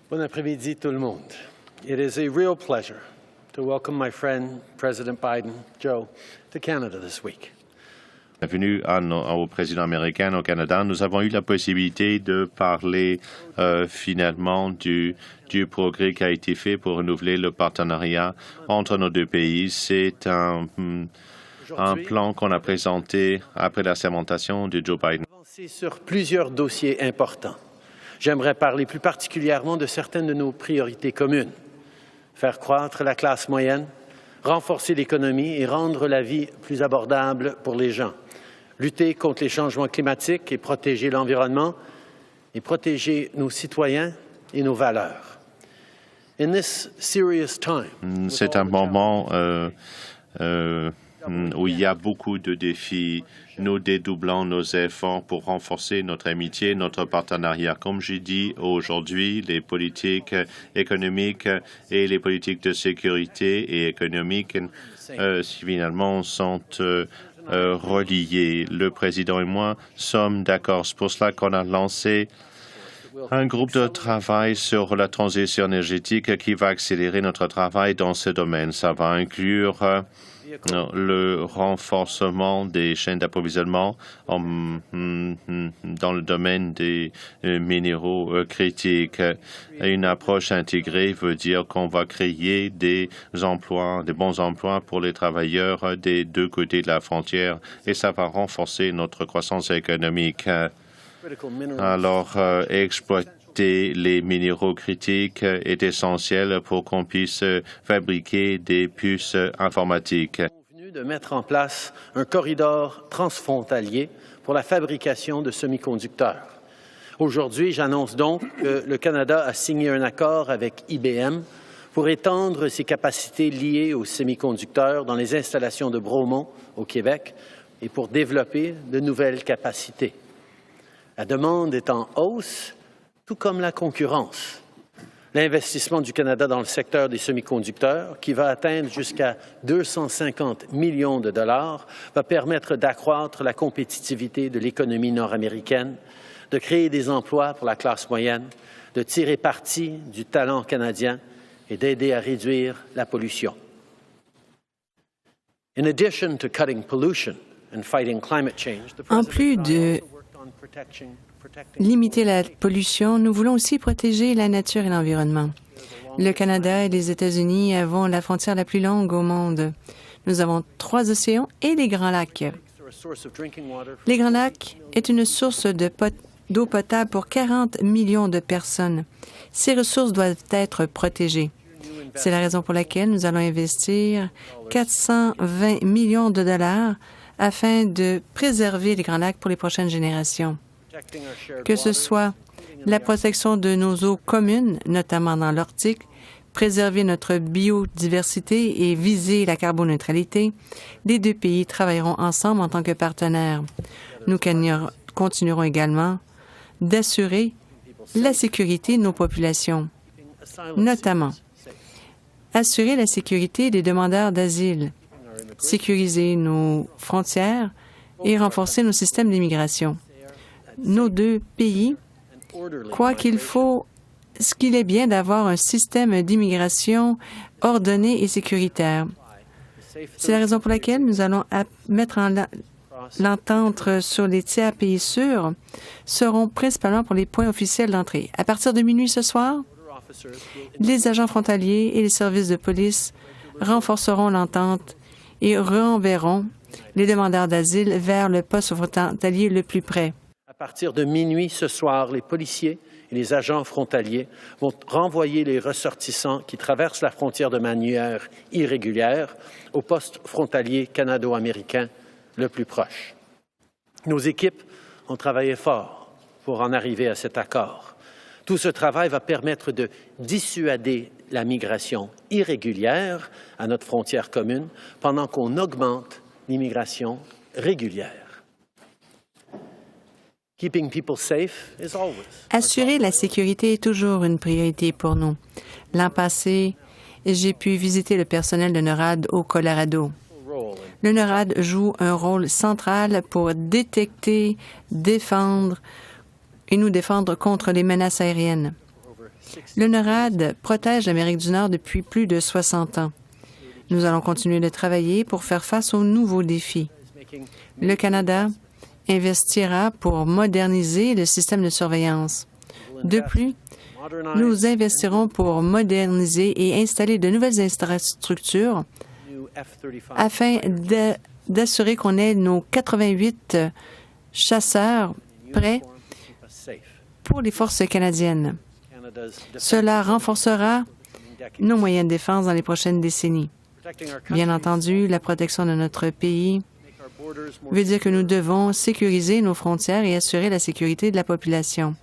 Bon après-midi tout le monde. It is a real pleasure to welcome my friend President Biden, Joe, to Canada this week. Bienvenue au président américain au Canada. Nous avons eu la possibilité de parler finalement du progrès qui a été fait pour renouveler le partenariat entre nos deux pays. C'est un plan qu'on a présenté après la sermentation de Joe Biden. Sur plusieurs dossiers importants. J'aimerais parler plus particulièrement de certaines de nos priorités communes. Faire croître la classe moyenne, renforcer l'économie et rendre la vie plus abordable pour les gens. Lutter contre les changements climatiques et protéger l'environnement et protéger nos citoyens et nos valeurs. In this serious time, c'est un moment où il y a beaucoup de défis. Nous dédoublons nos efforts pour renforcer notre amitié, notre partenariat. Comme j'ai dit aujourd'hui, les politiques économiques et les politiques de sécurité et économiques finalement sont reliés. Le président et moi sommes d'accord. C'est pour cela qu'on a lancé un groupe de travail sur la transition énergétique qui va accélérer notre travail dans ce domaine. Ça va inclure le renforcement des chaînes d'approvisionnement dans le domaine des minéraux critiques. Une approche intégrée veut dire qu'on va créer des emplois, des bons emplois pour les travailleurs des deux côtés de la frontière et ça va renforcer notre croissance économique. Alors, exploiter les minéraux critiques est essentiel pour qu'on puisse fabriquer des puces informatiques. De mettre en place un corridor transfrontalier pour la fabrication de semi-conducteurs. Aujourd'hui, j'annonce donc que le Canada a signé un accord avec IBM pour étendre ses capacités liées aux semi-conducteurs dans les installations de Bromont au Québec et pour développer de nouvelles capacités. La demande est en hausse, tout comme la concurrence. L'investissement du Canada dans le secteur des semi-conducteurs, qui va atteindre jusqu'à 250 millions de dollars, va permettre d'accroître la compétitivité de l'économie nord-américaine, de créer des emplois pour la classe moyenne, de tirer parti du talent canadien et d'aider à réduire la pollution. In addition to cutting pollution and fighting climate change, en plus de limiter la pollution, nous voulons aussi protéger la nature et l'environnement. Le Canada et les États-Unis avons la frontière la plus longue au monde. Nous avons 3 océans et les Grands Lacs. Les Grands Lacs est une source d'eau potable pour 40 millions de personnes. Ces ressources doivent être protégées. C'est la raison pour laquelle nous allons investir 420 millions de dollars afin de préserver les Grands Lacs pour les prochaines générations. Que ce soit la protection de nos eaux communes, notamment dans l'Arctique, préserver notre biodiversité et viser la carboneutralité, les deux pays travailleront ensemble en tant que partenaires. Nous continuerons également d'assurer la sécurité de nos populations, notamment assurer la sécurité des demandeurs d'asile, sécuriser nos frontières et renforcer nos systèmes d'immigration. Nos deux pays croient qu'il est bien d'avoir un système d'immigration ordonné et sécuritaire. C'est la raison pour laquelle nous allons mettre en l'entente sur les tiers pays sûrs seront principalement pour les points officiels d'entrée. À partir de minuit ce soir, les agents frontaliers et les services de police renforceront l'entente et renverront les demandeurs d'asile vers le poste frontalier le plus près. À partir de minuit ce soir, les policiers et les agents frontaliers vont renvoyer les ressortissants qui traversent la frontière de manière irrégulière au poste frontalier canado-américain le plus proche. Nos équipes ont travaillé fort pour en arriver à cet accord. Tout ce travail va permettre de dissuader la migration irrégulière à notre frontière commune pendant qu'on augmente l'immigration régulière. Assurer la sécurité est toujours une priorité pour nous. L'an passé, j'ai pu visiter le personnel de NORAD au Colorado. Le NORAD joue un rôle central pour détecter, défendre et nous défendre contre les menaces aériennes. Le NORAD protège l'Amérique du Nord depuis plus de 60 ans. Nous allons continuer de travailler pour faire face aux nouveaux défis. Le Canada investira pour moderniser le système de surveillance. De plus, nous investirons pour moderniser et installer de nouvelles infrastructures afin d'assurer qu'on ait nos 88 chasseurs prêts pour les forces canadiennes. Cela renforcera nos moyens de défense dans les prochaines décennies. Bien entendu, la protection de notre pays veut dire que nous devons sécuriser nos frontières et assurer la sécurité de la population.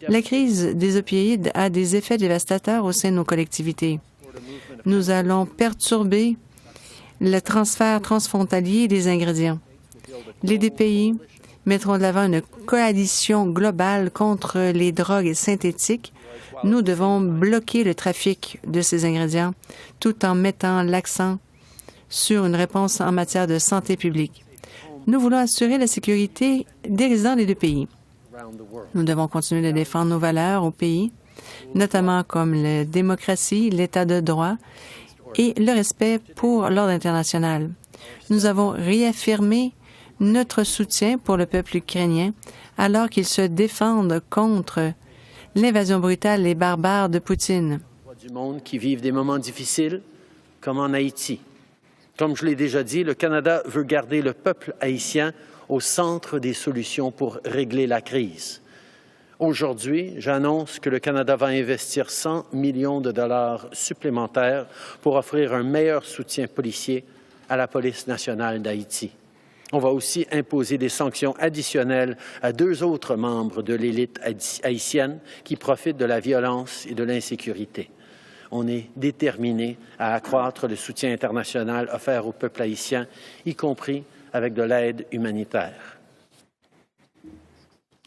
La crise des opioïdes a des effets dévastateurs au sein de nos collectivités. Nous allons perturber le transfert transfrontalier des ingrédients. Les DPI mettront de l'avant une coalition globale contre les drogues synthétiques. Nous devons bloquer le trafic de ces ingrédients tout en mettant l'accent sur une réponse en matière de santé publique. Nous voulons assurer la sécurité des résidents des deux pays. Nous devons continuer de défendre nos valeurs au pays, notamment comme la démocratie, l'état de droit et le respect pour l'ordre international. Nous avons réaffirmé notre soutien pour le peuple ukrainien alors qu'ils se défendent contre l'invasion brutale et barbare de Poutine. Du monde qui vivent des moments difficiles, comme en Haïti. Comme je l'ai déjà dit, le Canada veut garder le peuple haïtien au centre des solutions pour régler la crise. Aujourd'hui, j'annonce que le Canada va investir 100 millions de dollars supplémentaires pour offrir un meilleur soutien policier à la Police nationale d'Haïti. On va aussi imposer des sanctions additionnelles à 2 autres membres de l'élite haïtienne qui profitent de la violence et de l'insécurité. On est déterminé à accroître le soutien international offert au peuple haïtien, y compris avec de l'aide humanitaire.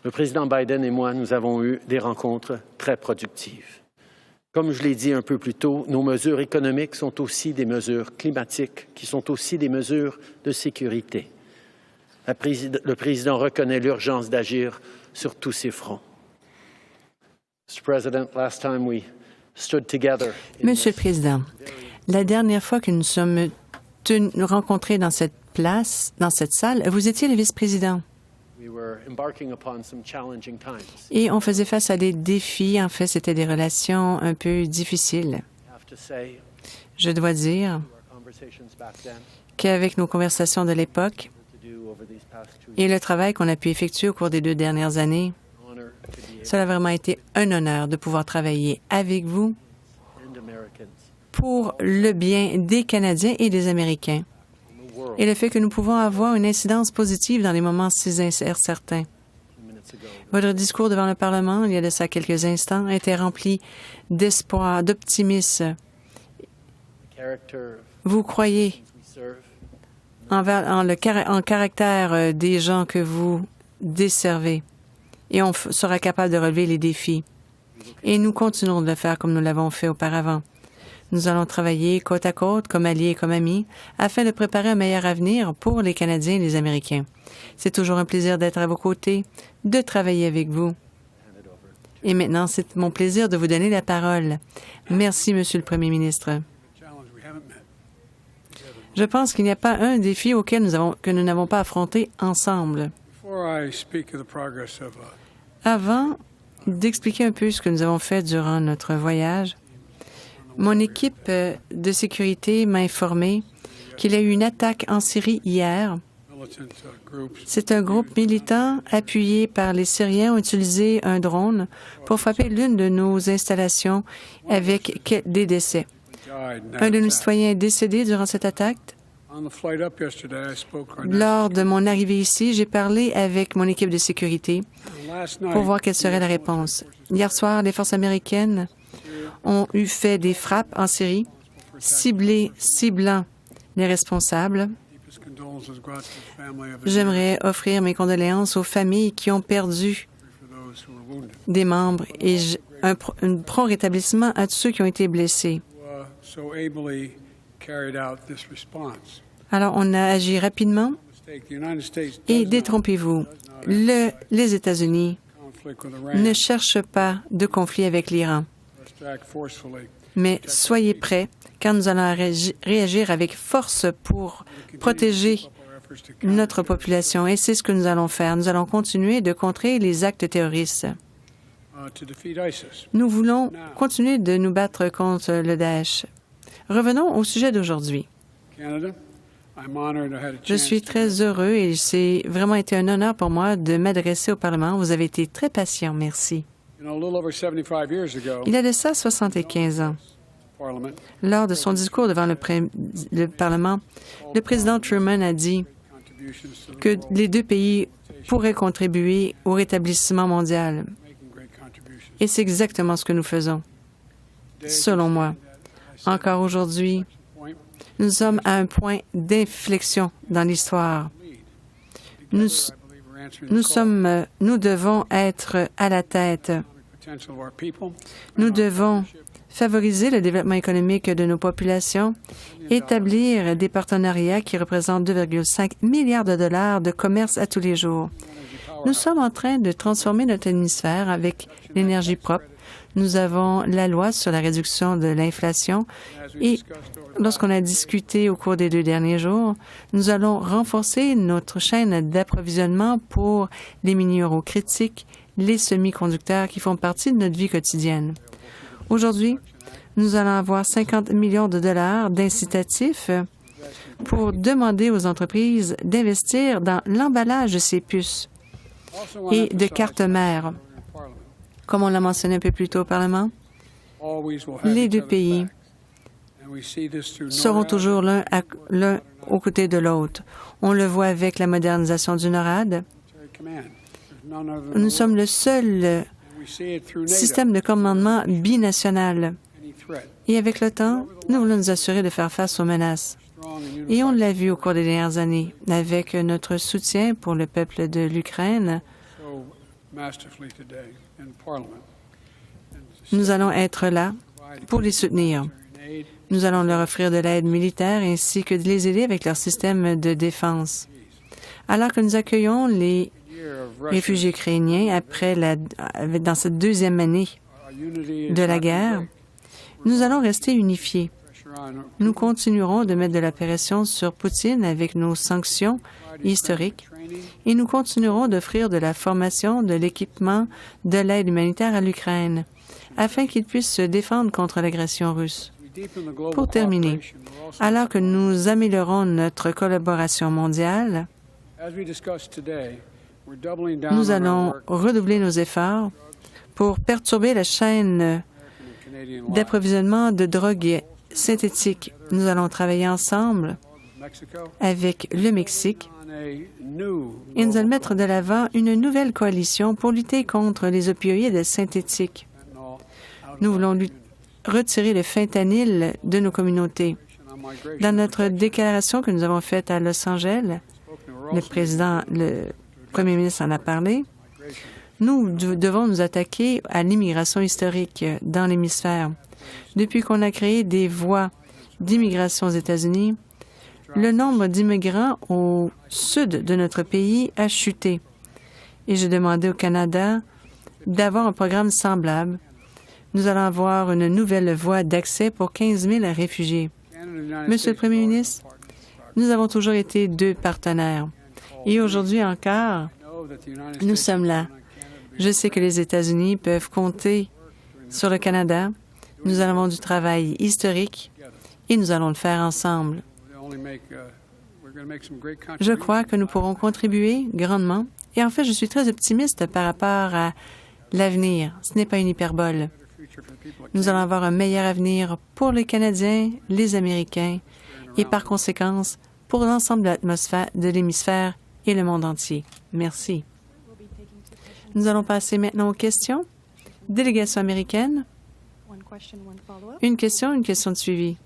Le président Biden et moi, nous avons eu des rencontres très productives. Comme je l'ai dit un peu plus tôt, nos mesures économiques sont aussi des mesures climatiques, qui sont aussi des mesures de sécurité. Le président reconnaît l'urgence d'agir sur tous ces fronts. Monsieur le Président, la dernière fois que nous sommes rencontrés dans cette salle, vous étiez le vice-président. Et on faisait face à des défis. En fait, c'était des relations un peu difficiles. Je dois dire qu'avec nos conversations de l'époque et le travail qu'on a pu effectuer au cours des 2 dernières années, cela a vraiment été un honneur de pouvoir travailler avec vous pour le bien des Canadiens et des Américains et le fait que nous pouvons avoir une incidence positive dans les moments si incertains. Votre discours devant le Parlement, il y a de ça quelques instants, était rempli d'espoir, d'optimisme. Vous croyez en caractère des gens que vous desservez et on sera capable de relever les défis. Et nous continuerons de le faire comme nous l'avons fait auparavant. Nous allons travailler côte à côte, comme alliés et comme amis, afin de préparer un meilleur avenir pour les Canadiens et les Américains. C'est toujours un plaisir d'être à vos côtés, de travailler avec vous. Et maintenant, c'est mon plaisir de vous donner la parole. Merci, Monsieur le Premier ministre. Je pense qu'il n'y a pas un défi auquel que nous n'avons pas affronté ensemble. Avant d'expliquer un peu ce que nous avons fait durant notre voyage, mon équipe de sécurité m'a informé qu'il y a eu une attaque en Syrie hier. C'est un groupe militant appuyé par les Syriens ont utilisé un drone pour frapper l'une de nos installations avec des décès. Un de nos citoyens est décédé durant cette attaque. Lors de mon arrivée ici, j'ai parlé avec mon équipe de sécurité pour voir quelle serait la réponse. Hier soir, les forces américaines ont eu fait des frappes en Syrie, ciblant les responsables. J'aimerais offrir mes condoléances aux familles qui ont perdu des membres et un prompt rétablissement à tous ceux qui ont été blessés. Alors, on a agi rapidement et détrompez-vous, les États-Unis ne cherchent pas de conflit avec l'Iran. Mais soyez prêts, car nous allons réagir avec force pour protéger notre population. Et c'est ce que nous allons faire. Nous allons continuer de contrer les actes terroristes. Nous voulons continuer de nous battre contre le Daesh. Revenons au sujet d'aujourd'hui. Je suis très heureux et c'est vraiment été un honneur pour moi de m'adresser au Parlement. Vous avez été très patient. Merci. Il y a de ça 75 ans. Lors de son discours devant le Parlement, le président Truman a dit que les deux pays pourraient contribuer au rétablissement mondial. Et c'est exactement ce que nous faisons, selon moi. Encore aujourd'hui, nous sommes à un point d'inflexion dans l'histoire. Nous devons être à la tête. Nous devons favoriser le développement économique de nos populations, établir des partenariats qui représentent 2,5 milliards de dollars de commerce à tous les jours. Nous sommes en train de transformer notre hémisphère avec l'énergie propre. Nous avons la loi sur la réduction de l'inflation et lorsqu'on a discuté au cours des 2 derniers jours, nous allons renforcer notre chaîne d'approvisionnement pour les minéraux critiques, les semi-conducteurs qui font partie de notre vie quotidienne. Aujourd'hui, nous allons avoir 50 millions de dollars d'incitatifs pour demander aux entreprises d'investir dans l'emballage de ces puces et de cartes mères. Comme on l'a mentionné un peu plus tôt au Parlement, les deux pays seront toujours l'un aux côtés de l'autre. On le voit avec la modernisation du NORAD. Nous sommes le seul système de commandement binational. Et avec le temps, nous voulons nous assurer de faire face aux menaces. Et on l'a vu au cours des dernières années avec notre soutien pour le peuple de l'Ukraine. Nous allons être là pour les soutenir. Nous allons leur offrir de l'aide militaire ainsi que de les aider avec leur système de défense. Alors que nous accueillons les réfugiés ukrainiens dans cette 2e année de la guerre, nous allons rester unifiés. Nous continuerons de mettre de la pression sur Poutine avec nos sanctions historiques et nous continuerons d'offrir de la formation, de l'équipement, de l'aide humanitaire à l'Ukraine afin qu'ils puissent se défendre contre l'agression russe. Pour terminer, alors que nous améliorons notre collaboration mondiale, nous allons redoubler nos efforts pour perturber la chaîne d'approvisionnement de drogues synthétiques. Nous allons travailler ensemble avec le Mexique et nous allons mettre de l'avant une nouvelle coalition pour lutter contre les opioïdes synthétiques. Nous voulons retirer le fentanyl de nos communautés. Dans notre déclaration que nous avons faite à Los Angeles, le premier ministre en a parlé, nous devons nous attaquer à l'immigration historique dans l'hémisphère. Depuis qu'on a créé des voies d'immigration aux États-Unis, le nombre d'immigrants au sud de notre pays a chuté. Et j'ai demandé au Canada d'avoir un programme semblable. Nous allons avoir une nouvelle voie d'accès pour 15 000 réfugiés. Monsieur le Premier ministre, nous avons toujours été 2 partenaires. Et aujourd'hui encore, nous sommes là. Je sais que les États-Unis peuvent compter sur le Canada. Nous avons du travail historique et nous allons le faire ensemble. Je crois que nous pourrons contribuer grandement. Et en fait, je suis très optimiste par rapport à l'avenir. Ce n'est pas une hyperbole. Nous allons avoir un meilleur avenir pour les Canadiens, les Américains et par conséquent pour l'ensemble de l'hémisphère et le monde entier. Merci. Nous allons passer maintenant aux questions. Délégation américaine. Une question de suivi.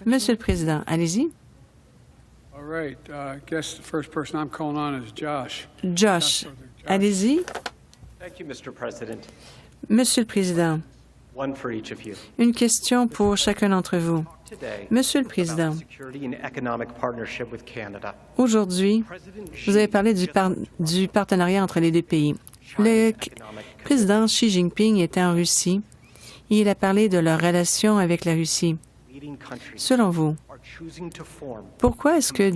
Monsieur le Président, allez-y. Josh, allez-y. Monsieur le Président, une question pour chacun d'entre vous. Monsieur le Président, aujourd'hui, vous avez parlé du partenariat entre les deux pays. Le président Xi Jinping était en Russie Il a parlé de leur relation avec la Russie. Selon vous, pourquoi est-ce que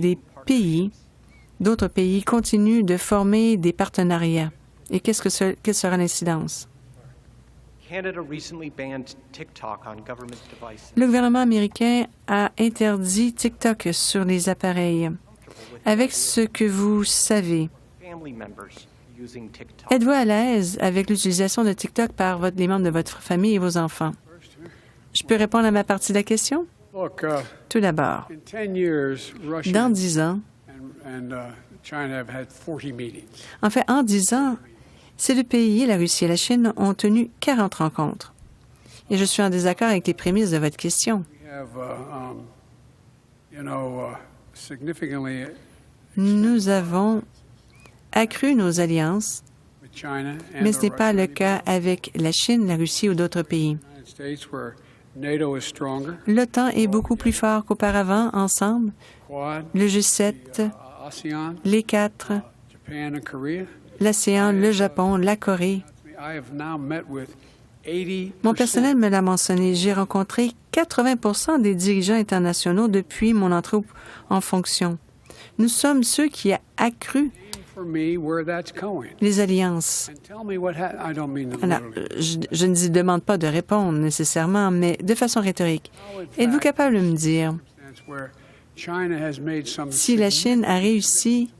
d'autres pays continuent de former des partenariats? Et quelle sera l'incidence? Le gouvernement américain a interdit TikTok sur les appareils. Avec ce que vous savez, êtes-vous à l'aise avec l'utilisation de TikTok par les membres de votre famille et vos enfants? Je peux répondre à ma partie de la question? Tout d'abord, dans 10 ans, en fait, en 10 ans, ces deux pays, la Russie et la Chine, ont tenu 40 rencontres. Et je suis en désaccord avec les prémices de votre question. Nous avons accru nos alliances, mais ce n'est pas le cas avec la Chine, la Russie ou d'autres pays. L'OTAN est beaucoup plus fort qu'auparavant, ensemble. Le G7, les 4, l'ASEAN, le Japon, la Corée. Mon personnel me l'a mentionné. J'ai rencontré 80 des dirigeants internationaux depuis mon entrée en fonction. Nous sommes ceux qui ont accru les alliances. Alors, je ne demande pas de répondre nécessairement, mais de façon rhétorique. Êtes-vous capable de me dire si la Chine a réussi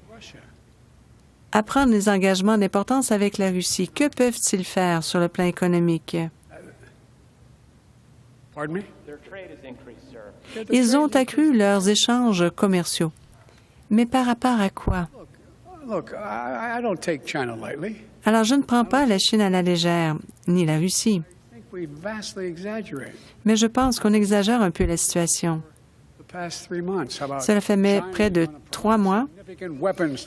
à prendre des engagements d'importance avec la Russie, que peuvent-ils faire sur le plan économique? Ils ont accru leurs échanges commerciaux. Mais par rapport à quoi? Alors, je ne prends pas la Chine à la légère, ni la Russie. Mais je pense qu'on exagère un peu la situation. Cela fait près de 3 mois,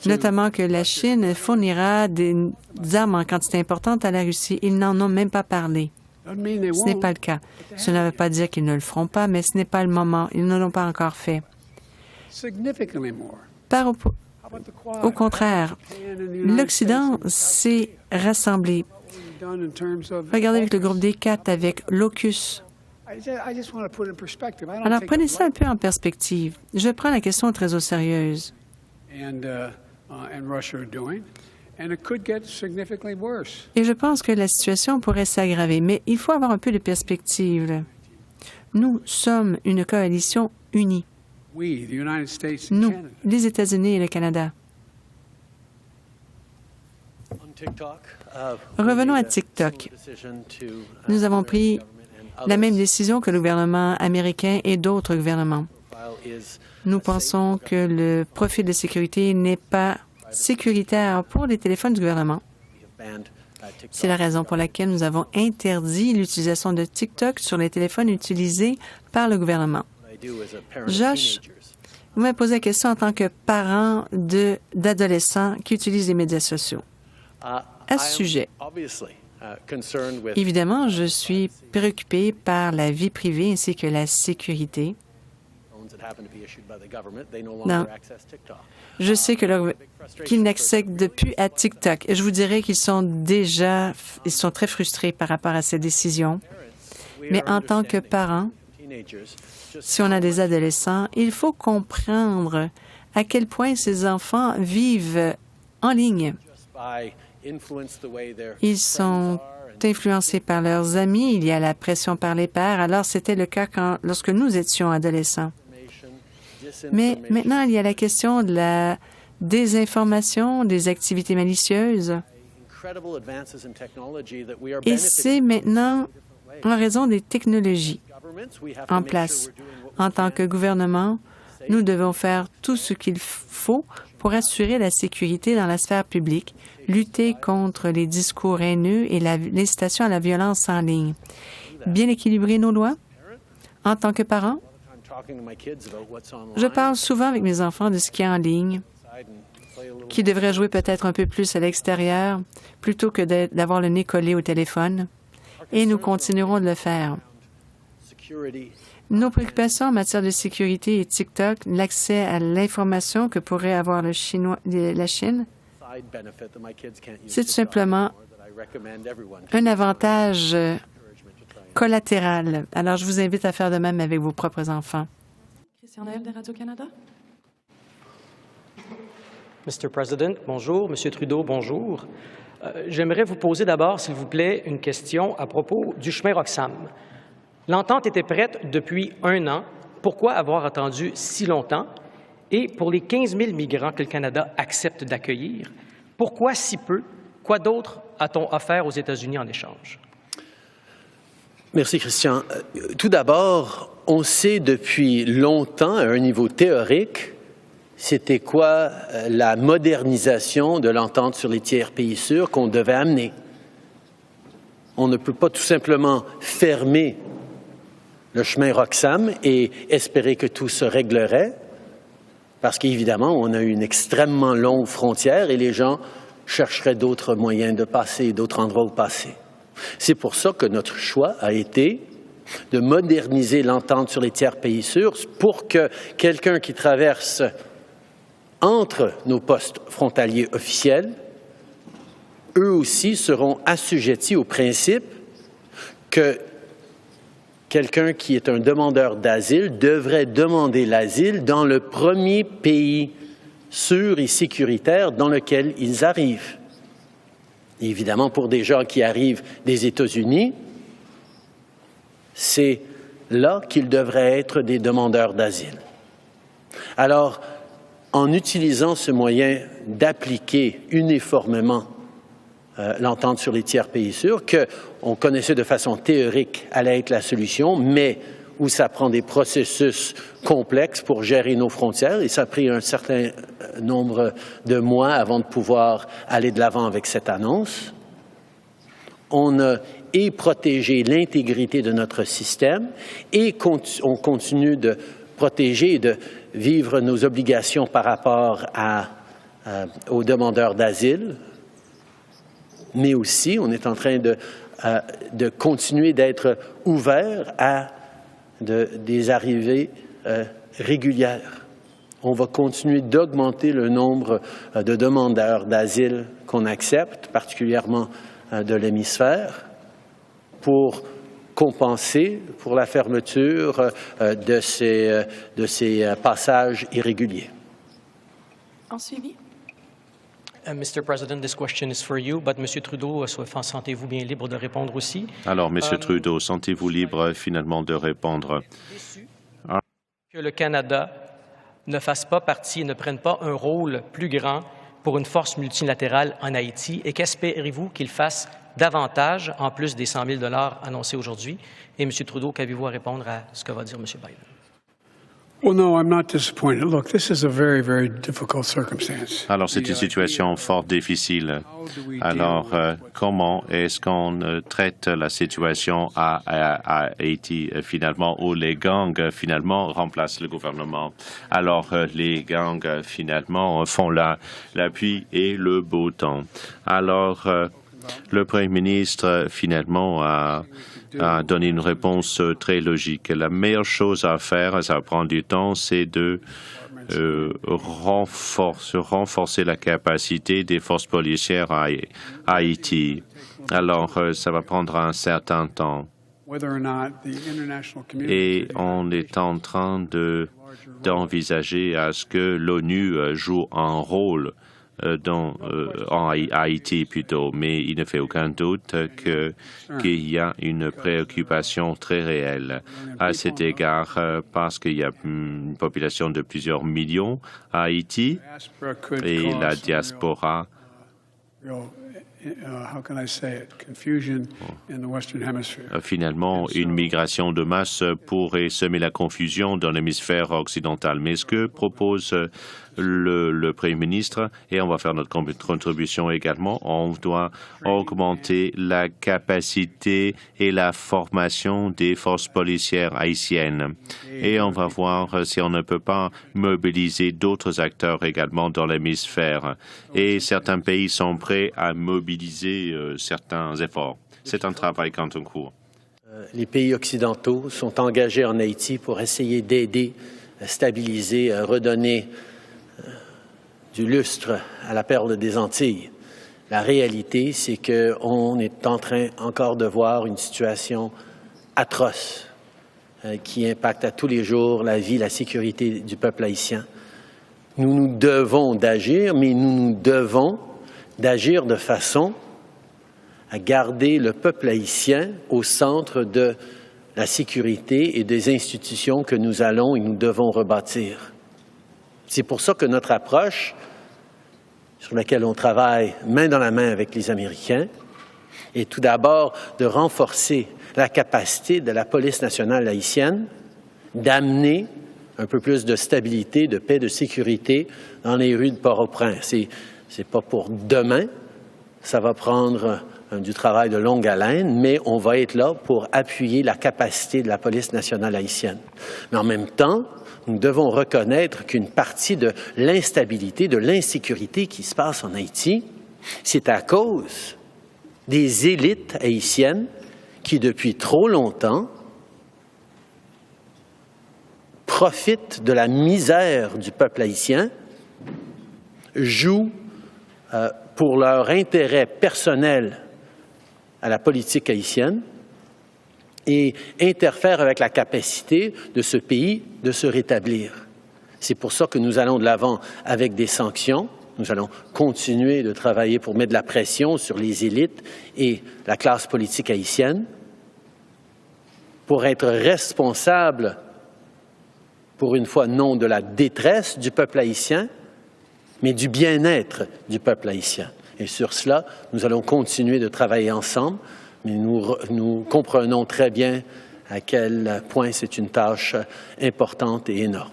notamment que la Chine fournira des armes en quantité importante à la Russie. Ils n'en ont même pas parlé. Ce n'est pas le cas. Cela ne veut pas dire qu'ils ne le feront pas, mais ce n'est pas le moment. Ils ne l'ont pas encore fait. Au contraire, l'Occident s'est rassemblé. Regardez avec le groupe des 4, avec l'AUKUS. Alors, prenez ça un peu en perspective. Je prends la question très au sérieux. Et je pense que la situation pourrait s'aggraver, mais il faut avoir un peu de perspective. Nous sommes une coalition unie. Nous, les États-Unis et le Canada. Revenons à TikTok. Nous avons pris la même décision que le gouvernement américain et d'autres gouvernements. Nous pensons que le profil de sécurité n'est pas sécuritaire pour les téléphones du gouvernement. C'est la raison pour laquelle nous avons interdit l'utilisation de TikTok sur les téléphones utilisés par le gouvernement. Josh, vous m'avez posé la question en tant que parent d'adolescents qui utilisent les médias sociaux. À ce sujet, évidemment, je suis préoccupé par la vie privée ainsi que la sécurité. Non. Je sais qu'ils n'accèdent plus à TikTok. Et je vous dirais qu'ils sont très frustrés par rapport à ces décisions. Mais en tant que parents, si on a des adolescents, il faut comprendre à quel point ces enfants vivent en ligne. Ils sont influencés par leurs amis, il y a la pression par les pairs. Alors, c'était le cas lorsque nous étions adolescents. Mais maintenant, il y a la question de la désinformation, des activités malicieuses. Et c'est maintenant en raison des technologies en place. En tant que gouvernement, nous devons faire tout ce qu'il faut pour assurer la sécurité dans la sphère publique, lutter contre les discours haineux et l'incitation à la violence en ligne. Bien équilibrer nos lois. En tant que parent, je parle souvent avec mes enfants de ce qui est en ligne, qui devraient jouer peut-être un peu plus à l'extérieur plutôt que d'avoir le nez collé au téléphone. Et nous continuerons de le faire. Nos préoccupations en matière de sécurité et TikTok, l'accès à l'information que pourrait avoir la Chine, c'est tout simplement un avantage collatérales. Alors, je vous invite à faire de même avec vos propres enfants. Christian Noël de Radio-Canada. Mr. President, bonjour. Monsieur Trudeau, bonjour. J'aimerais vous poser d'abord, s'il vous plaît, une question à propos du chemin Roxham. L'entente était prête depuis 1 an. Pourquoi avoir attendu si longtemps? Et pour les 15 000 migrants que le Canada accepte d'accueillir, pourquoi si peu? Quoi d'autre a-t-on offert aux États-Unis en échange? Merci, Christian. Tout d'abord, on sait depuis longtemps, à un niveau théorique, c'était quoi la modernisation de l'entente sur les tiers pays sûrs qu'on devait amener. On ne peut pas tout simplement fermer le chemin Roxham et espérer que tout se réglerait, parce qu'évidemment, on a une extrêmement longue frontière et les gens chercheraient d'autres moyens de passer, d'autres endroits où passer. C'est pour ça que notre choix a été de moderniser l'entente sur les tiers pays sûrs pour que quelqu'un qui traverse entre nos postes frontaliers officiels, eux aussi seront assujettis au principe que quelqu'un qui est un demandeur d'asile devrait demander l'asile dans le premier pays sûr et sécuritaire dans lequel ils arrivent. Évidemment, pour des gens qui arrivent des États-Unis, c'est là qu'ils devraient être des demandeurs d'asile. Alors, en utilisant ce moyen d'appliquer uniformément l'entente sur les tiers pays sûrs, qu'on connaissait de façon théorique allait être la solution, mais où ça prend des processus complexes pour gérer nos frontières, et ça a pris un certain nombre de mois avant de pouvoir aller de l'avant avec cette annonce. On a protégé l'intégrité de notre système et on continue de protéger et de vivre nos obligations par rapport aux demandeurs d'asile, mais aussi on est en train de continuer d'être ouvert à des arrivées régulières. On va continuer d'augmenter le nombre de demandeurs d'asile qu'on accepte, particulièrement de l'hémisphère, pour compenser pour la fermeture de ces passages irréguliers. En suivi. Mr. President, this question is for you, but Monsieur Trudeau, sentez-vous bien libre de répondre aussi? Alors, Monsieur Trudeau, sentez-vous libre finalement de répondre? Que le Canada ne fasse pas partie, ne prenne pas un rôle plus grand pour une force multilatérale en Haïti, et qu'espérez-vous qu'il fasse davantage, en plus des 100 000 $ annoncés aujourd'hui? Et M. Trudeau, qu'avez-vous à répondre à ce que va dire M. Biden? Well, no, I'm not disappointed. Look, this is a very, very difficult circumstance. Alors, c'est une situation fort difficile. Alors, comment est-ce qu'on traite la situation à Haïti, finalement, où les gangs, finalement, remplacent le gouvernement? Alors, les gangs, finalement, font la pluie et le beau temps. Alors, le Premier ministre, finalement, a donné une réponse très logique. La meilleure chose à faire, ça prend du temps, c'est de renforcer la capacité des forces policières à Haïti. Alors, ça va prendre un certain temps. Et on est en train d'envisager à ce que l'ONU joue un rôle en Haïti plutôt, mais il ne fait aucun doute qu'il y a une préoccupation très réelle à cet égard parce qu'il y a une population de plusieurs millions à Haïti et la diaspora finalement, une migration de masse pourrait semer la confusion dans l'hémisphère occidental. Mais ce que propose le Premier ministre, et on va faire notre contribution également, on doit augmenter la capacité et la formation des forces policières haïtiennes. Et on va voir si on ne peut pas mobiliser d'autres acteurs également dans l'hémisphère. Et certains pays sont prêts à mobiliser certains efforts. C'est un travail qui est en cours. Les pays occidentaux sont engagés en Haïti pour essayer d'aider à stabiliser, à redonner du lustre à la perle des Antilles. La réalité, c'est qu'on est en train encore de voir une situation atroce qui impacte à tous les jours la vie, la sécurité du peuple haïtien. Nous nous devons d'agir, mais nous devons d'agir de façon à garder le peuple haïtien au centre de la sécurité et des institutions que nous allons et nous devons rebâtir. C'est pour ça que notre approche, sur laquelle on travaille main dans la main avec les Américains, est tout d'abord de renforcer la capacité de la police nationale haïtienne d'amener un peu plus de stabilité, de paix, de sécurité dans les rues de Port-au-Prince. C'est pas pour demain, ça va prendre du travail de longue haleine, mais on va être là pour appuyer la capacité de la police nationale haïtienne. Mais en même temps, nous devons reconnaître qu'une partie de l'instabilité, de l'insécurité qui se passe en Haïti, c'est à cause des élites haïtiennes qui, depuis trop longtemps, profitent de la misère du peuple haïtien, jouent pour leur intérêt personnel à la politique haïtienne et interfèrent avec la capacité de ce pays de se rétablir. C'est pour ça que nous allons de l'avant avec des sanctions. Nous allons continuer de travailler pour mettre de la pression sur les élites et la classe politique haïtienne pour être responsables, pour une fois, non de la détresse du peuple haïtien, mais du bien-être du peuple haïtien. Et sur cela, nous allons continuer de travailler ensemble, mais nous comprenons très bien à quel point c'est une tâche importante et énorme.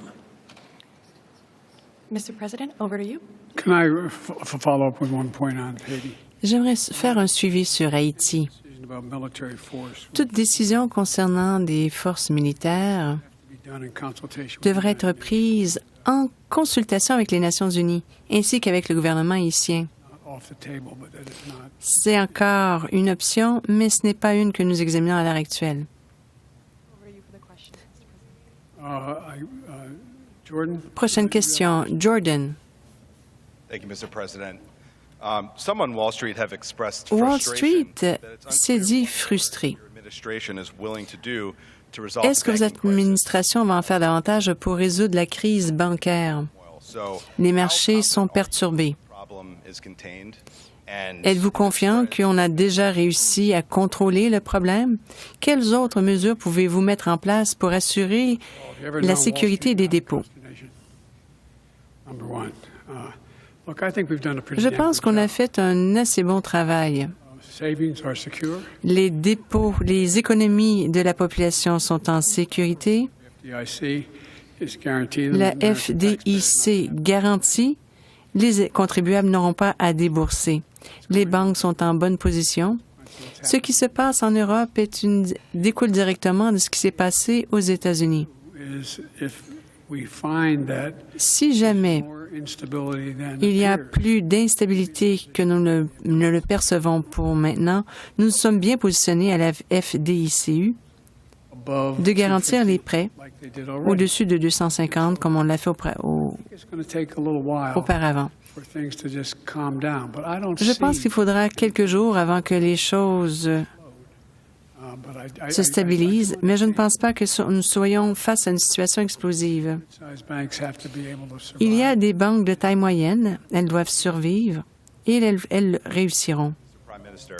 Mr. President, over to you. Can I follow up with one point on Haiti? J'aimerais faire un suivi sur Haïti. About military force Toute décision concernant des forces militaires be done in consultation with devrait être prise en consultation avec les Nations unies, ainsi qu'avec le gouvernement haïtien. off the table, but that is not. C'est encore une option, mais ce n'est pas une que nous examinons à l'heure actuelle. Jordan? Prochaine question, Jordan. Thank you, Mr. President. Some on Wall Street have expressed Wall frustration Street that it's s'est unclear dit what frustré. your administration is willing to do to resolve Est-ce que the votre banking crisis. administration va en faire davantage pour résoudre la crise bancaire? So, Les how marchés sont confident perturbés. are you the problem is contained and Êtes-vous confiant qu'on a déjà réussi à contrôler le problème? Quelles autres mesures pouvez-vous mettre en place pour assurer You ever la know sécurité Wall des Street dépôts? procrastination? Number one. Look, I think we've done a pretty Je damn pense good qu'on a job. fait un assez bon travail. Savings are secure. Les dépôts, les économies de la population sont en sécurité. FDIC is guaranteed. them. La American taxpayers FDIC garantit les contribuables n'auront pas à débourser. Les banques sont en bonne position. Ce qui se passe en Europe découle directement de ce qui s'est passé aux États-Unis. is if we find that Si jamais more instability than il y a appears, plus d'instabilité que nous ne le percevons pour maintenant, nous sommes bien positionnés à la FDICU above de garantir les 250, prêts like they did already. au-dessus de 250 comme on l'a fait It's going to take a little while auparavant. for things to just calm down, but I don't Je pense see, qu'il faudra quelques jours avant que les choses but I se stabilisent, mais je ne pense pas que nous soyons face à une situation explosive. Size banks have to be able to survive. Il y a des banques de taille moyenne, elles doivent survivre et elles réussiront. Prime Minister,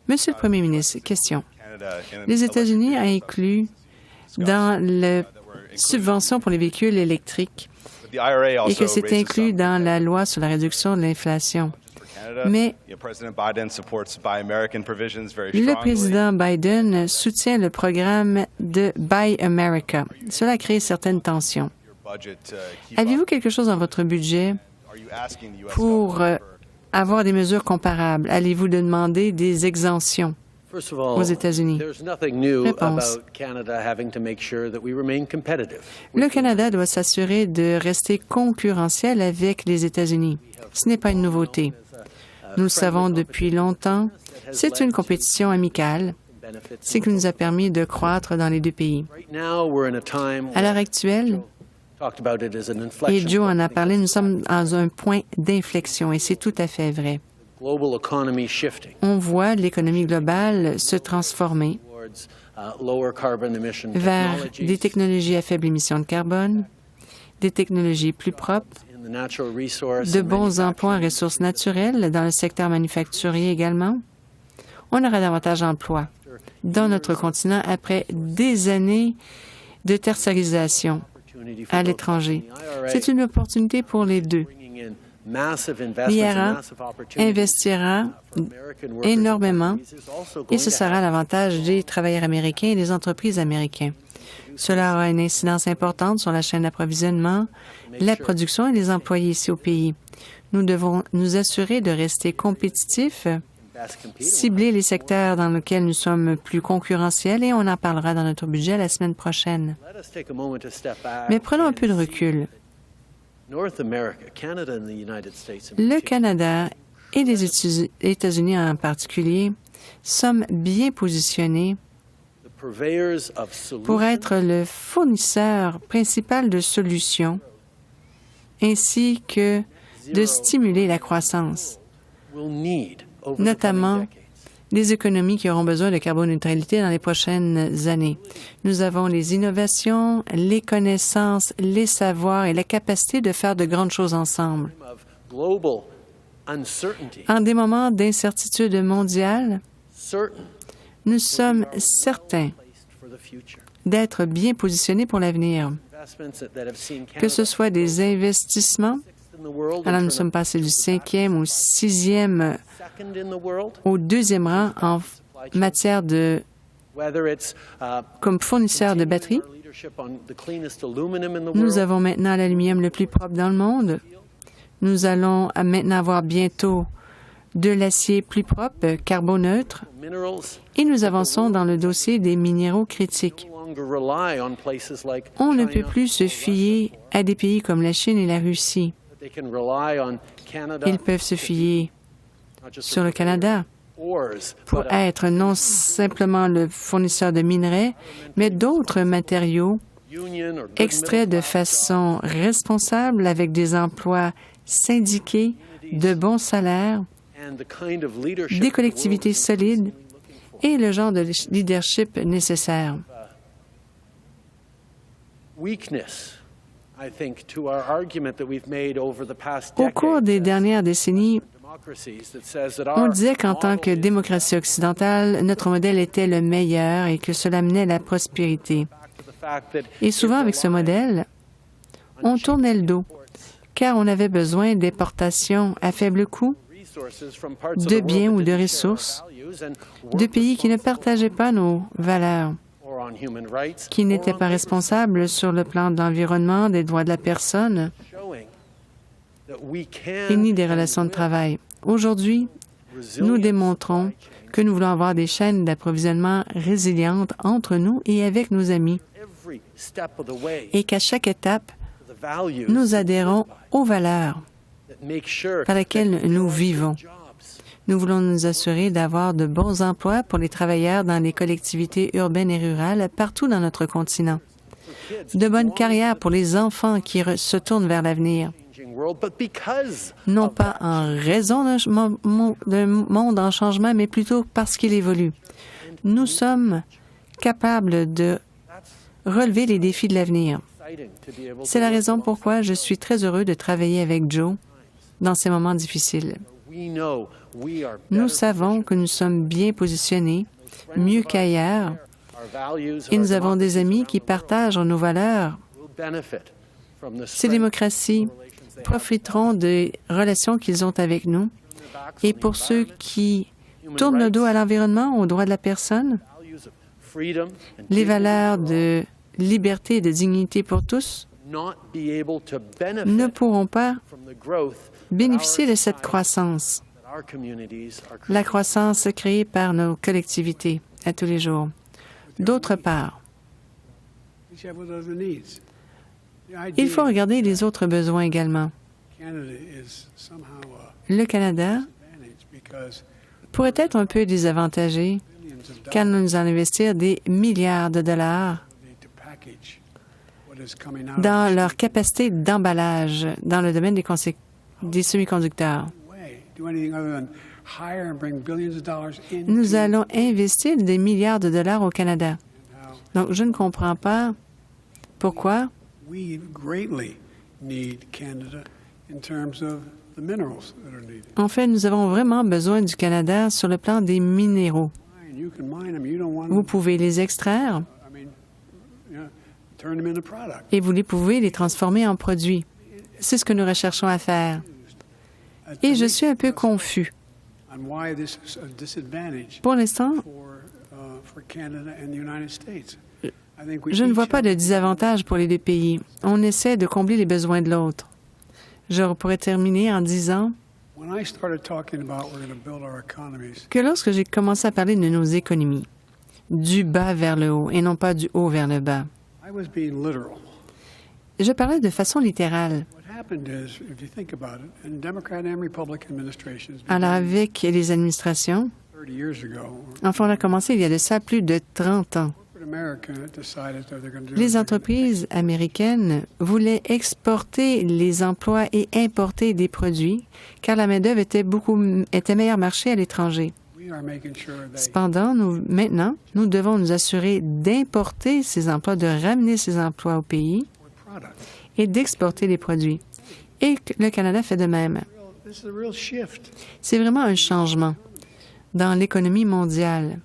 Monsieur le Premier ministre, question. Canada in Les electric États-Unis ont vehicles inclus dans la subvention pour les véhicules électriques But the IRA et also que c'est raises inclus some dans la loi sur la réduction de l'inflation. for Canada. Mais President Biden supports Buy American provisions very le strongly. président Biden soutient le programme de Buy America. Cela crée certaines tensions. Your budget to keep Avez-vous up. quelque chose dans votre budget Are you asking the US pour government for avoir des mesures comparables? Allez-vous demander des exemptions First of all, aux États-Unis? there's nothing new Réponse. about Canada having to make sure that we remain competitive. Le Canada doit s'assurer de rester concurrentiel avec les États-Unis. Ce n'est pas une nouveauté. Nous le savons depuis longtemps. C'est une compétition amicale, ce qui nous a permis de croître dans les deux pays. Right now, we're in a time À l'heure actuelle, talked about it as an et inflection Joe en point. a parlé, nous sommes dans un point d'inflexion et c'est tout à fait vrai. Global economy shifting On voit l'économie globale se transformer towards vers des technologies à faible émission de carbone, des technologies plus propres, de bons emplois en ressources naturelles dans le secteur manufacturier également. On aura davantage d'emplois dans notre continent après des années de tertiarisation à l'étranger. C'est une opportunité pour les deux. L'IRA investira énormément et ce sera à l'avantage des travailleurs américains et des entreprises américaines. Cela aura une incidence importante sur la chaîne d'approvisionnement, la production et les employés ici au pays. Nous devons nous assurer de rester compétitifs, cibler les secteurs dans lesquels nous sommes plus concurrentiels et on en parlera dans notre budget la semaine prochaine. Mais prenons un peu de recul. Le Canada et les États-Unis en particulier sommes bien positionnés pour être le fournisseur principal de solutions ainsi que de stimuler la croissance, notamment des économies qui auront besoin de carboneutralité dans les prochaines années. Nous avons les innovations, les connaissances, les savoirs et la capacité de faire de grandes choses ensemble. En des moments d'incertitude mondiale, nous sommes certains d'être bien positionnés pour l'avenir. Que ce soit des investissements, alors nous sommes passés du 5e au 6e au 2e rang en matière de comme fournisseur de batteries. Nous avons maintenant l'aluminium le plus propre dans le monde. Nous allons maintenant avoir bientôt de l'acier plus propre, carboneutre, et nous avançons dans le dossier des minéraux critiques. On ne peut plus se fier à des pays comme la Chine et la Russie. Ils peuvent se fier sur le Canada pour être non simplement le fournisseur de minerais, mais d'autres matériaux extraits de façon responsable avec des emplois syndiqués, de bons salaires, des collectivités solides et le genre de leadership nécessaire. Au cours des dernières décennies, on disait qu'en tant que démocratie occidentale, notre modèle était le meilleur et que cela menait à la prospérité. Et souvent, avec ce modèle, on tournait le dos, car on avait besoin d'importations à faible coût, de biens ou de ressources, de pays qui ne partageaient pas nos valeurs, qui n'étaient pas responsables sur le plan de l'environnement, des droits de la personne, et ni des relations de travail. Aujourd'hui, nous démontrons que nous voulons avoir des chaînes d'approvisionnement résilientes entre nous et avec nos amis, et qu'à chaque étape, nous adhérons aux valeurs par lesquelles nous vivons. Nous voulons nous assurer d'avoir de bons emplois pour les travailleurs dans les collectivités urbaines et rurales partout dans notre continent, de bonnes carrières pour les enfants qui se tournent vers l'avenir, non pas en raison d'un monde en changement, mais plutôt parce qu'il évolue. Nous sommes capables de relever les défis de l'avenir. C'est la raison pourquoi je suis très heureux de travailler avec Joe dans ces moments difficiles. Nous savons que nous sommes bien positionnés, mieux qu'ailleurs, et nous avons des amis qui partagent nos valeurs. Ces démocraties profiteront des relations qu'ils ont avec nous. Et pour ceux qui tournent le dos à l'environnement, aux droits de la personne, les valeurs de liberté et de dignité pour tous ne pourront pas bénéficier de cette croissance, la croissance créée par nos collectivités à tous les jours. D'autre part, il faut regarder les autres besoins également. Le Canada pourrait être un peu désavantagé car nous allons investir des milliards de dollars dans leur capacité d'emballage dans le domaine des semi-conducteurs. Nous allons investir des milliards de dollars au Canada. Donc, je ne comprends pas pourquoi We greatly need Canada in terms of the minerals that are needed. En fait, nous avons vraiment besoin du Canada sur le plan des minéraux. You can mine them. You don't want Vous them. pouvez les extraire I mean, turn them into product. et vous pouvez les transformer en produits. C'est ce que nous recherchons à faire. Et je suis un peu confus. On why this is a disadvantage Pour l'instant, for Canada and the United States. I think we je ne vois each pas de have- désavantage pour les deux pays. On essaie de combler les besoins de l'autre. Je pourrais terminer en disant When I started talking about we're going to build our economies, que lorsque j'ai commencé à parler de nos économies, du bas vers le haut et non pas du haut vers le bas, I was being literal. je parlais de façon littérale. What happened is, if you think about it, in Democrat and Republican administrations, Alors, avec les administrations, 30 years ago, enfin, on a commencé il y a de ça plus de 30 ans. corporate America decided that they're going to do Les entreprises américaines voulaient exporter les emplois et importer des produits car la main-d'œuvre était meilleur marché à l'étranger. We are making sure they Cependant, maintenant, nous devons nous assurer d'importer ces emplois, de ramener ces emplois au pays were product. et d'exporter les produits. Et le Canada fait de même. This is a real shift. C'est vraiment un changement dans l'économie mondiale.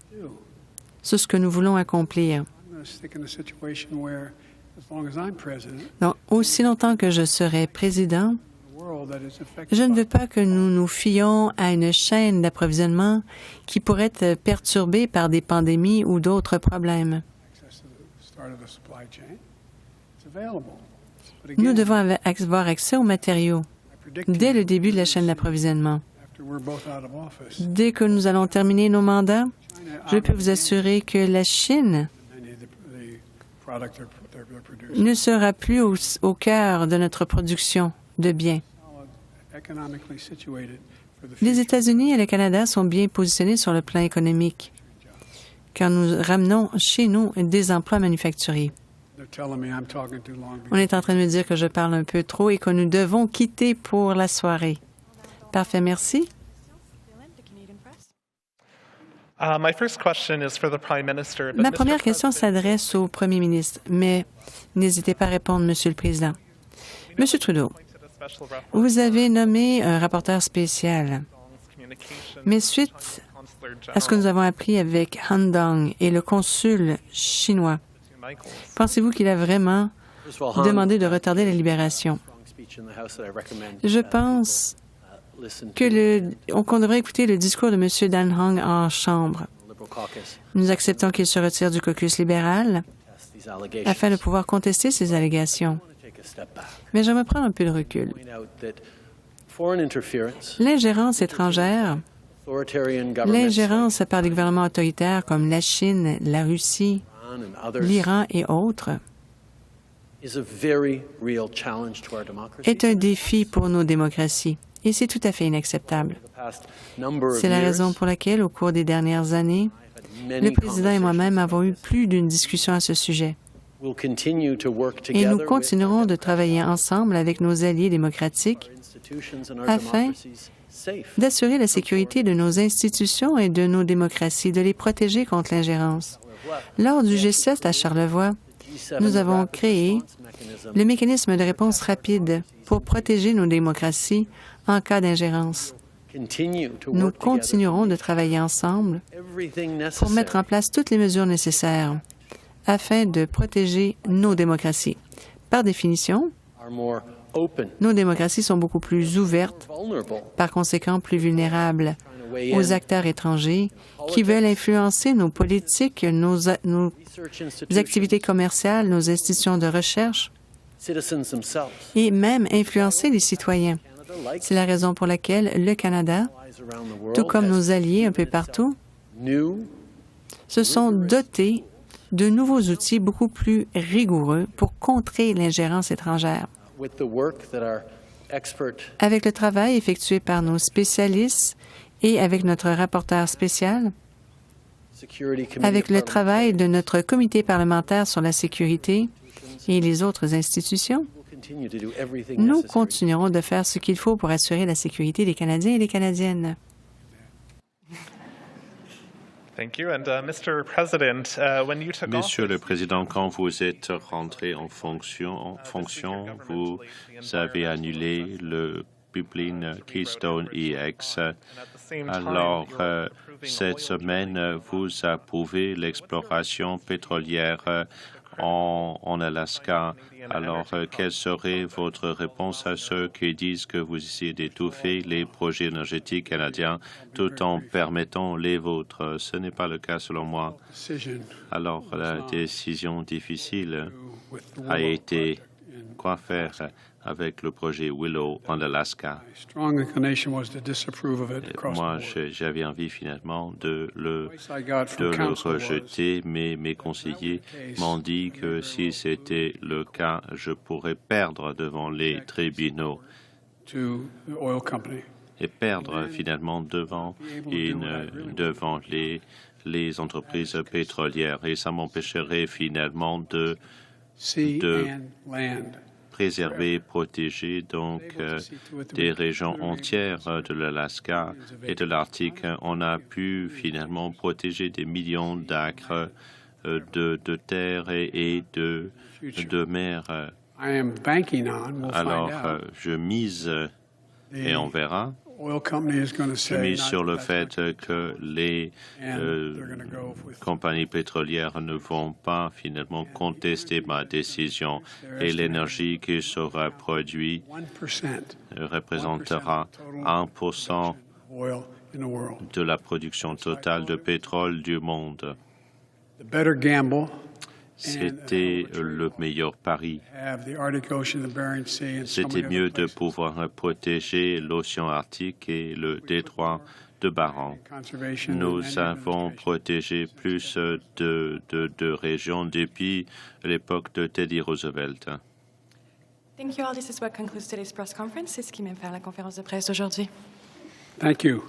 C'est ce que nous voulons accomplir. I'm going to stick in a situation where, as long as I'm president, Donc, aussi longtemps que je serai président, the world that is affected je ne by veux pas que nous nous fions à une chaîne d'approvisionnement qui pourrait être perturbée par des pandémies ou d'autres problèmes. access to the start of the supply chain. It's available. But Nous again, devons avoir accès aux matériaux I predict dès le début de la chaîne d'approvisionnement. after we're both out of office, Dès que nous allons terminer nos mandats, China je peux vous assurer que la Chine many of the product they're producing. ne sera plus au cœur de notre production de biens. Solid, economically situated for the Les future. États-Unis et le Canada sont bien positionnés sur le plan économique, car nous ramenons chez nous des emplois manufacturiers. They're telling me I'm talking too long. On est en train de me dire que je parle un peu trop et que nous devons quitter pour la soirée. Parfait, merci. My first question is for the Prime Minister. but Ma Mr. première question President, s'adresse au Premier ministre, mais n'hésitez pas à répondre, Monsieur le Président. Monsieur Trudeau, appointed a special rapporteur vous avez nommé un rapporteur spécial, on communications mais suite Consular à ce que nous General avons appris avec Han Dong et le consul chinois, to Michaels. pensez-vous qu'il a vraiment First of all, Han, demandé de retarder la libération? strong speech in the House that I recommend, Je pense listen que qu'on devrait écouter le discours de M. Dan Hong en chambre. to the Liberal caucus Nous acceptons qu'il se retire du caucus libéral test these allegations. afin de pouvoir contester ces allégations. I want to take a step back, Mais j'aimerais prendre un peu de recul. point out that foreign interference, L'ingérence étrangère, authoritarian governments l'ingérence par des gouvernements autoritaires comme la Chine, la Russie, like Iran and others l'Iran et autres, is a very real challenge to our democracy. est un défi pour nos démocraties. Et c'est tout à fait inacceptable. The past number of C'est la years, raison pour laquelle, au cours des dernières années, I've had many le président et moi-même avons eu plus d'une discussion à ce sujet. We'll continue to work Et together nous with continuerons de travailler ensemble avec nos alliés démocratiques our institutions and our afin democracies safe. d'assurer la sécurité de nos institutions et de nos démocraties, de les protéger contre l'ingérence. Lors du G7 à Charlevoix, G7 nous avons rapid créé response mechanism le mécanisme de réponse rapide pour protéger nos démocraties en cas d'ingérence. continue to Nous work together continuerons de travailler ensemble everything pour mettre en necessary place toutes les mesures nécessaires afin de protéger nos démocraties. Par définition, are more open, nos démocraties sont beaucoup plus ouvertes, vulnerable, par conséquent plus vulnérables trying to weigh aux in. acteurs étrangers qui veulent influencer nos politiques, nos Research institutions, activités commerciales, nos institutions de recherche citizens themselves. et même influencer les citoyens. Canada, like C'est la raison pour laquelle le Canada, allies around the world, tout comme has nos alliés un peu partout, new se sont dotés de nouveaux outils beaucoup plus rigoureux pour contrer l'ingérence étrangère. with the work that our expert Avec le travail effectué par nos spécialistes et avec notre rapporteur spécial, security committee avec le of travail de notre comité parlementaire sur la sécurité et les autres institutions, will continue to do everything nous necessary continuerons de faire ce qu'il faut pour assurer la sécurité des Canadiens et des Canadiennes. Thank you. And Mr. President, when you took Monsieur le office, Président, quand vous êtes rentré en fonction, vous avez annulé le pipeline Keystone EX. and at the same time, Alors, you were approving cette oil semaine, vous approuvez l'exploration pétrolière en Alaska. Alors, quelle serait votre réponse à ceux qui disent que vous essayez d'étouffer les projets énergétiques canadiens tout en permettant les vôtres? Ce n'est pas le cas selon moi. Decision Alors, la décision difficile with the a Willow été project in quoi faire avec le projet Willow en Alaska. My strong inclination was to disapprove of it across Moi, the board. j'avais envie finalement de le The advice I got from council was rejeter, mais mes conseillers m'ont dit que si c'était le cas, je pourrais perdre devant les tribunaux to the oil company. et perdre finalement devant les entreprises pétrolières. Et ça m'empêcherait finalement de Sea de- and land. préserver, protéger donc des régions entières de l'Alaska et de l'Arctique. On a pu finalement protéger des millions d'acres de terre et de mer. I am banking on, we'll Alors, find out, je mise et on verra. oil company is going to Je say mise not- sur le that's fait not- que les and they're going to go with compagnies pétrolières ne vont pas finalement contester ma décision et l'énergie qui sera produite 1% représentera 1% oil in the world. de la production totale de pétrole du monde. The better gamble C'était le meilleur pari. have the Arctic Ocean, the Bering Sea, and so C'était many mieux other de places. pouvoir protéger l'océan Arctique et le détroit de Barents. Conservation and Nous any avons administration. protégé plus de régions depuis l'époque de Teddy Roosevelt. Thank you all. This is what concludes today's press conference. C'est ce qui met fin à la conférence de presse d'aujourd'hui. Thank you.